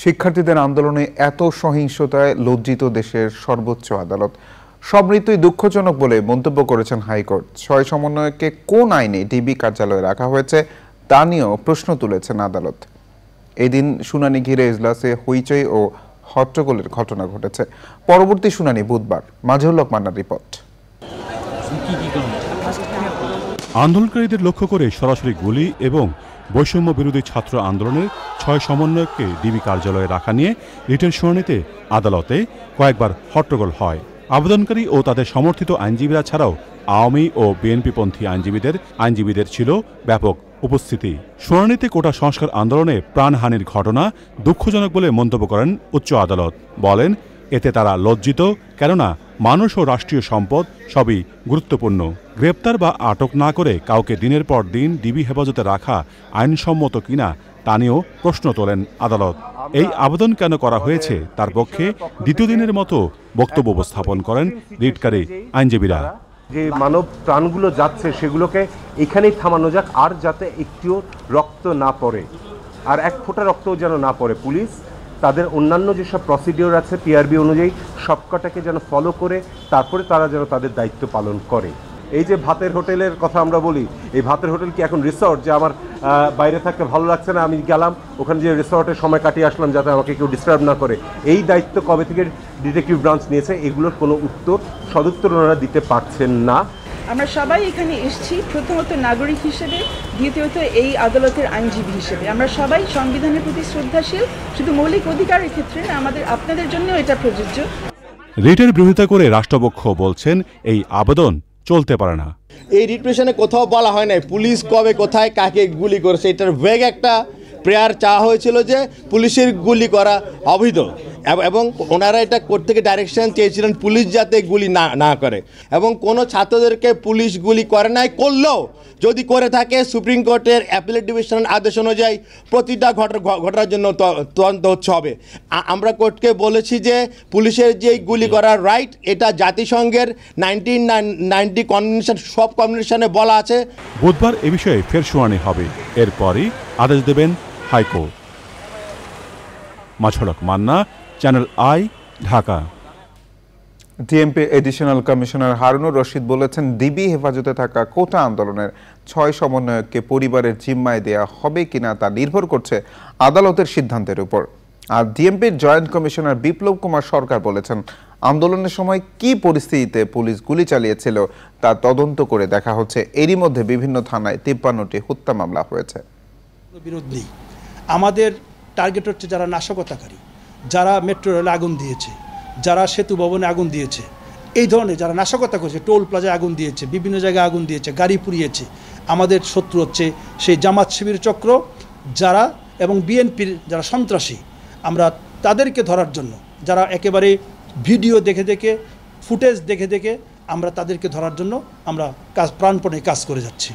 শিক্ষার্থীদের আন্দোলনে এত সহিংসতায় লজ্জিত দেশের সর্বোচ্চ আদালত। সব মৃত্যুই দুঃখজনক বলে মন্তব্য করেছেন হাইকোর্ট। 6 সমন্বয়ককে কোন আইনে ডিবি কার্যালয়ে রাখা হয়েছে তা নিয়েও প্রশ্ন তুলেছেন আদালত। এদিন শুনানি ঘিরে এজলাসে হইচই ও হট্টগোলের ঘটনা ঘটেছে। পরবর্তী শুনানি বুধবার। মাজহুল হক মান্নার রিপোর্ট। আন্দোলনকারীদের লক্ষ্য করে সরাসরি গুলি এবং বৈষম্য বিরোধী ছাত্র আন্দোলনের 6 সমন্বয়ককে ডিবি কার্যালয়ে রাখা নিয়ে রিটের শুনানিতে আদালতে কয়েকবার হট্টগোল হয়। আবেদনকারী ও তাদের সমর্থিত আইনজীবীরা ছাড়াও আওয়ামী ও বিএনপিপন্থী আইনজীবীদের ছিল ব্যাপক উপস্থিতি। শুনানিতে কোটা সংস্কার আন্দোলনে প্রাণহানির ঘটনা দুঃখজনক বলে মন্তব্য করেন উচ্চ আদালত। বলেন, এতে তারা লজ্জিত, কেননা মানুষ ও রাষ্ট্রীয় সম্পদ সবই গুরুত্বপূর্ণ। গ্রেপ্তার বা আটক না করে কাউকে দিনের পর দিন ডিবি হেফাজতে রাখা আইনসম্মত কিনা তা নিয়েও প্রশ্ন তোলেন আদালত। এই আবেদন কেন করা হয়েছে তার পক্ষে দ্বিতীয় দিনের মতো বক্তব্য উপস্থাপন করেন রিটকারী আইনজীবীরা। যে মানব প্রাণগুলো যাচ্ছে সেগুলোকে এখানেই থামানো যাক, আর যাতে একটিও রক্ত না পড়ে, আর এক ফোঁটা রক্তও যেন না পড়ে। পুলিশ তাদের অন্যান্য যেসব প্রসিডিওর আছে পিআরবি অনুযায়ী সবকটাকে যেন ফলো করে তারপরে তারা যেন তাদের দায়িত্ব পালন করে। এই যে ভাতের হোটেলের কথা আমরা বলি, এই ভাতের হোটেল কি এখন রিসর্ট যে আমার বাইরে থাকতে ভালো লাগছে না, আমি গেলাম ওখানে যে রিসর্টে সময় কাটিয়ে আসলাম যাতে আমাকে কেউ ডিস্টার্ব না করে? এই দায়িত্ব কবে থেকে ডিটেকটিভ ব্রাঞ্চ নিয়েছে? এগুলোর কোনো সদুত্তর ওনারা দিতে পারছেন না। আমরা সবাই এখানে এসেছি প্রথমত নাগরিক হিসেবে, দ্বিতীয়ত এই আদালতের আইনজীবী হিসেবে। আমরা সবাই সংবিধানের প্রতি শ্রদ্ধাশীল, শুধু মৌলিক অধিকারের ক্ষেত্রে না, আপনাদের জন্যও এটা প্রযোজ্য। রিটের বিরোধিতা করে রাষ্ট্রপক্ষ বলছেন এই আবেদন চলতে পারে না। এই রিট পিটিশনে কোথাও বলা হয় নাই পুলিশ কবে কোথায় কাকে গুলি করেছে। এটার ভেগ একটা প্রেয়ার চাওয়া হয়েছিল যে পুলিশের গুলি করা অবৈধ, এবং ওনারা এটা করতে গিয়ে ডাইরেকশন চেয়েছিলেন পুলিশ যাতে গুলি না করে, এবং কোনো ছাত্রদেরকে পুলিশ গুলি করে নাই। করলেও যদি করে থাকে সুপ্রিম কোর্টের অ্যাপিলেট ডিভিশনের আদেশ অনুযায়ী প্রতিটা ঘটনার জন্য তদন্ত হচ্ছে হবে। আমরা কোর্টকে বলেছি যে পুলিশের যে গুলি করার রাইট এটা জাতিসংঘের 1990 কনভেনশন, সব কনভেনশনে বলা আছে। বুধবার এ বিষয়ে ফের শুনানি হবে, এরপরই আদেশ দেবেন high court. Mazhul Haque Manna, channel I, Dhaka. DMP additional commissioner Harunur Rashid বলেছেন, ডিবি হেফাজতে থাকা কোটা আন্দোলনের 6 সমন্বয়ককে পরিবারের জিম্মায় দেয়া হবে কিনা তা নির্ভর করছে আদালতের সিদ্ধান্তের উপর। আর ডিএমপির জয়েন্ট কমিশনার বিপ্লব কুমার সরকার বলেছেন, আন্দোলনের সময় কি পরিস্থিতিতে পুলিশ গুলি চালিয়েছিল তা তদন্ত করে দেখা হচ্ছে। এরই মধ্যে বিভিন্ন থানায় 53টি হত্যা মামলা হয়েছে। বিরোধ নেই, আমাদের টার্গেট হচ্ছে যারা নাশকতাকারী, যারা মেট্রো রেলে আগুন দিয়েছে, যারা সেতু ভবনে আগুন দিয়েছে, এই ধরনের যারা নাশকতা করেছে, টোল প্লাজায় আগুন দিয়েছে, বিভিন্ন জায়গায় আগুন দিয়েছে, গাড়ি পুড়িয়েছে, আমাদের শত্রু হচ্ছে সেই জামাত শিবির চক্র যারা, এবং বিএনপির যারা সন্ত্রাসী। আমরা তাদেরকে ধরার জন্য, যারা একেবারে ভিডিও দেখে ফুটেজ দেখে আমরা তাদেরকে ধরার জন্য আমরা প্রাণপণে কাজ করে যাচ্ছি।